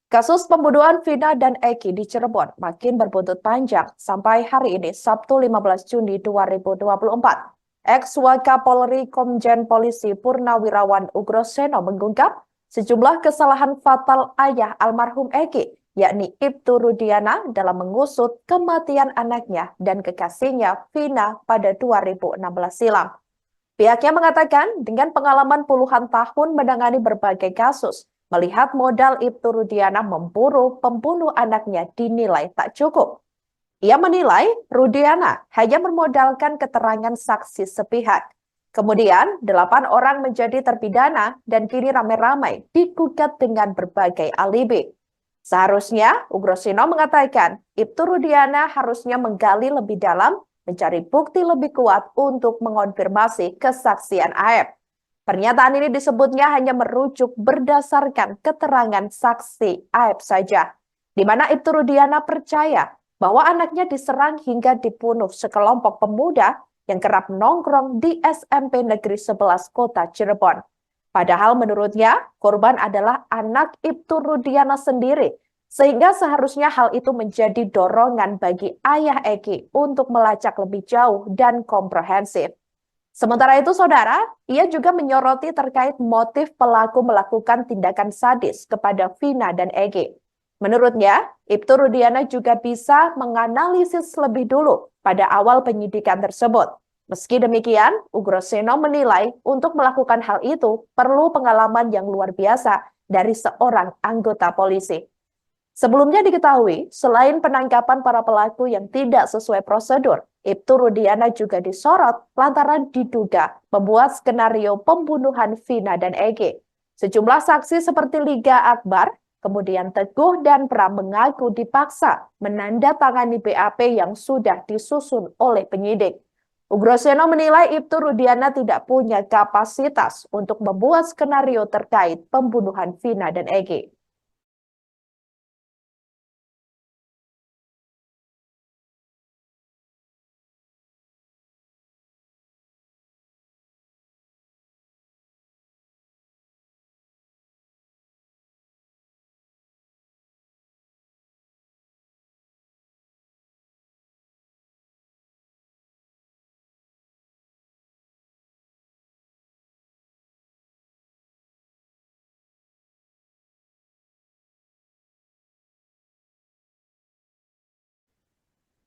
Kasus pembunuhan Vina dan Eki di Cirebon makin berbuntut panjang sampai hari ini, Sabtu 15 Juni 2024. Ex-Wakapolri Komjen Polisi Purnawirawan Ugroseno mengungkap sejumlah kesalahan fatal ayah almarhum Eki, yakni Ibtu Rudiana dalam mengusut kematian anaknya dan kekasihnya Vina pada 2016 silam. Pihaknya mengatakan dengan pengalaman puluhan tahun menangani berbagai kasus, melihat modal Ibtu Rudiana memburu pembunuh anaknya dinilai tak cukup. Ia menilai Rudiana hanya bermodalkan keterangan saksi sepihak. Kemudian, 8 orang menjadi terpidana dan kini ramai-ramai digugat dengan berbagai alibi. Seharusnya, Ugroseno mengatakan Ibtu Rudiana harusnya menggali lebih dalam, mencari bukti lebih kuat untuk mengonfirmasi kesaksian AF. Pernyataan ini disebutnya hanya merujuk berdasarkan keterangan saksi AF saja, di mana Ibtu Rudiana percaya bahwa anaknya diserang hingga dibunuh sekelompok pemuda yang kerap nongkrong di SMP Negeri 11 Kota Cirebon. Padahal menurutnya, korban adalah anak Ibtu Rudiana sendiri, sehingga seharusnya hal itu menjadi dorongan bagi ayah Eki untuk melacak lebih jauh dan komprehensif. Sementara itu, saudara, ia juga menyoroti terkait motif pelaku melakukan tindakan sadis kepada Vina dan Eki. Menurutnya, Ibtu Rudiana juga bisa menganalisis lebih dulu pada awal penyidikan tersebut. Meski demikian, Ugroseno menilai untuk melakukan hal itu perlu pengalaman yang luar biasa dari seorang anggota polisi. Sebelumnya diketahui, selain penangkapan para pelaku yang tidak sesuai prosedur, Ibtu Rudiana juga disorot lantaran diduga membuat skenario pembunuhan Vina dan Eki. Sejumlah saksi seperti Liga Akbar, kemudian Teguh dan Pram mengaku dipaksa menandatangani BAP yang sudah disusun oleh penyidik. Ugroseno menilai Ibtu Rudiana tidak punya kapasitas untuk membuat skenario terkait pembunuhan Vina dan Eki.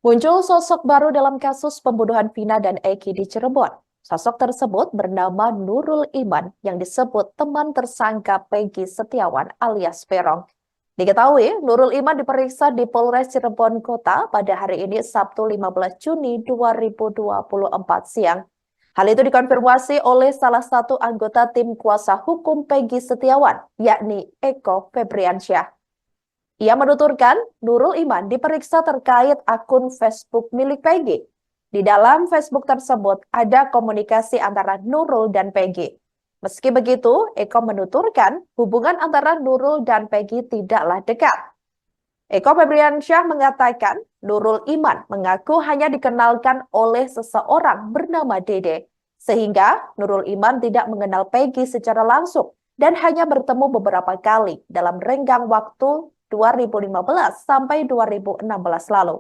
Muncul sosok baru dalam kasus pembunuhan Vina dan Eki di Cirebon. Sosok tersebut bernama Nurul Iman yang disebut teman tersangka Peggy Setiawan alias Peron. Diketahui, Nurul Iman diperiksa di Polres Cirebon Kota pada hari ini Sabtu 15 Juni 2024 siang. Hal itu dikonfirmasi oleh salah satu anggota tim kuasa hukum Peggy Setiawan, yakni Eko Febriansyah. Ia menuturkan Nurul Iman diperiksa terkait akun Facebook milik Peggy. Di dalam Facebook tersebut ada komunikasi antara Nurul dan Peggy. Meski begitu, Eko menuturkan hubungan antara Nurul dan Peggy tidaklah dekat. Eko Febriansyah mengatakan Nurul Iman mengaku hanya dikenalkan oleh seseorang bernama Dede, sehingga Nurul Iman tidak mengenal Peggy secara langsung dan hanya bertemu beberapa kali dalam renggang waktu 2015 sampai 2016 lalu.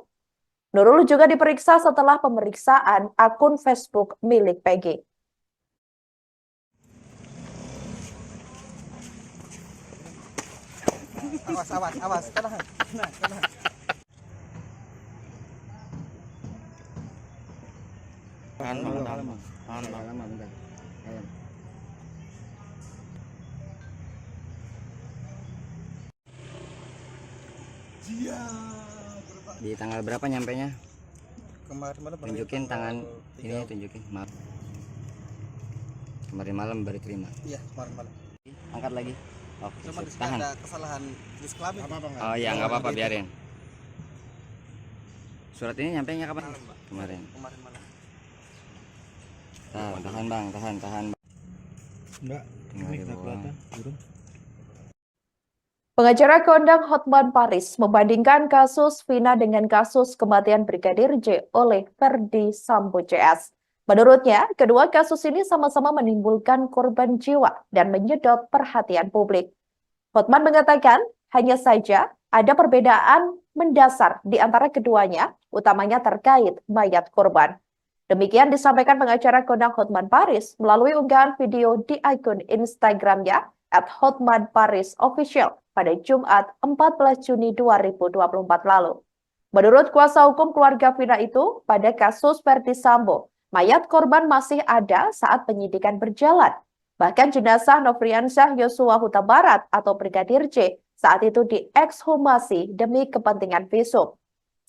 Nurul juga diperiksa setelah pemeriksaan akun Facebook milik Peggy. Awas, tenang. Di tanggal berapa nyampenya? Kemarin malam Tunjukin tangan ini, tunjukin malam. Kemarin malam baru terima. Iya, kemarin malam. Angkat lagi. Oke, Cuma di tahan. ada kesalahan tulis kelamin. Oh iya, nggak apa-apa, biarin. Surat ini nyampenya kapan? Malam, Mbak. Kemarin. Kemarin malam. Tahan bang, tahan. Enggak, Tinggal di bawah. belum. Pengacara kondang Hotman Paris membandingkan kasus Vina dengan kasus kematian Brigadir J oleh Verdi Sambo CS. Menurutnya, kedua kasus ini sama-sama menimbulkan korban jiwa dan menyedot perhatian publik. Hotman mengatakan, Hanya saja ada perbedaan mendasar di antara keduanya, utamanya terkait mayat korban. Demikian disampaikan pengacara Konang Hotman Paris melalui unggahan video di akun Instagramnya @hotmanparisofficial pada Jumat 14 Juni 2024 lalu. Menurut kuasa hukum keluarga Vina itu, pada kasus Verdi Sambo, mayat korban masih ada saat penyidikan berjalan. Bahkan jenazah Nofriansyah Yosua Huta Barat atau Brigadir J saat itu diekshumasi demi kepentingan visum.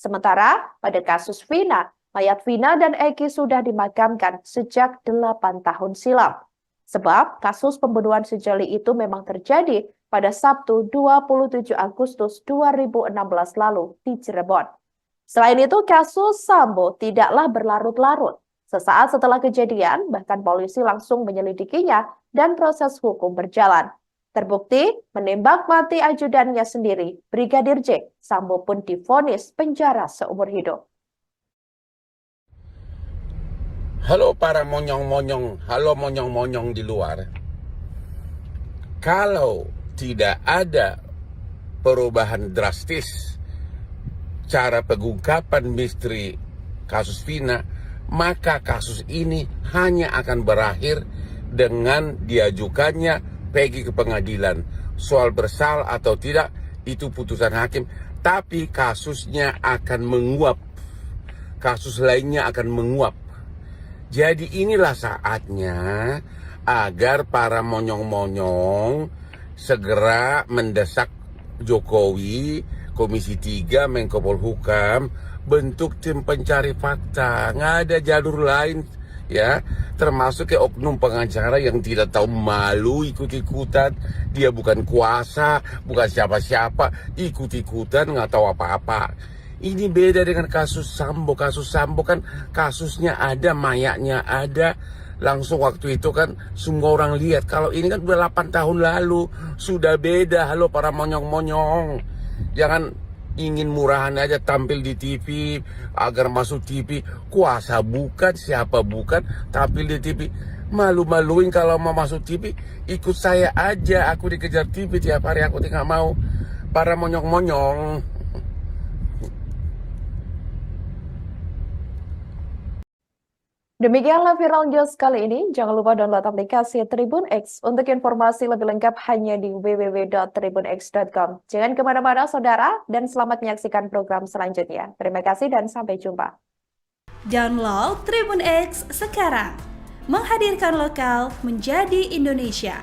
Sementara pada kasus Vina, mayat Vina dan Eki sudah dimakamkan sejak 8 tahun silam. Sebab kasus pembunuhan sejoli itu memang terjadi pada Sabtu 27 Agustus 2016 lalu di Cirebon. Selain itu, kasus Sambo tidaklah berlarut-larut. Sesaat setelah kejadian, bahkan polisi langsung menyelidikinya dan proses hukum berjalan. Terbukti menembak mati ajudannya sendiri, Brigadir J. Sambo pun divonis penjara seumur hidup. Halo para monyong-monyong, halo monyong-monyong di luar. Kalau tidak ada perubahan drastis cara pengungkapan misteri kasus Vina, maka kasus ini hanya akan berakhir dengan diajukannya Peggy ke pengadilan. Soal bersalah atau tidak, itu putusan hakim. Tapi kasusnya akan menguap. Kasus lainnya akan menguap. Jadi inilah saatnya agar para monyong-monyong segera mendesak Jokowi, Komisi 3, Menko Polhukam, bentuk tim pencari fakta. Nggak ada jalur lain, ya, termasuk ke oknum pengacara yang tidak tahu malu ikut-ikutan. Dia bukan kuasa, bukan siapa-siapa, ikut-ikutan nggak tahu apa-apa. Ini beda dengan kasus Sambo. Kasus Sambo kan kasusnya ada, mayatnya ada. Langsung waktu itu kan semua orang lihat. Kalau ini kan udah 8 tahun lalu, sudah beda. Halo para monyong-monyong, jangan ingin murahan aja tampil di TV agar masuk TV. Kuasa bukan, siapa bukan, tampil di TV. Malu-maluin kalau mau masuk TV, ikut saya aja. Aku dikejar TV tiap hari, aku tidak mau. Para monyong-monyong. Demikianlah viral news kali ini. Jangan lupa download aplikasi Tribun X untuk informasi lebih lengkap hanya di www.tribunx.com. Jangan kemana-mana saudara, dan selamat menyaksikan program selanjutnya. Terima kasih dan sampai jumpa. Download Tribun X sekarang, menghadirkan lokal menjadi Indonesia.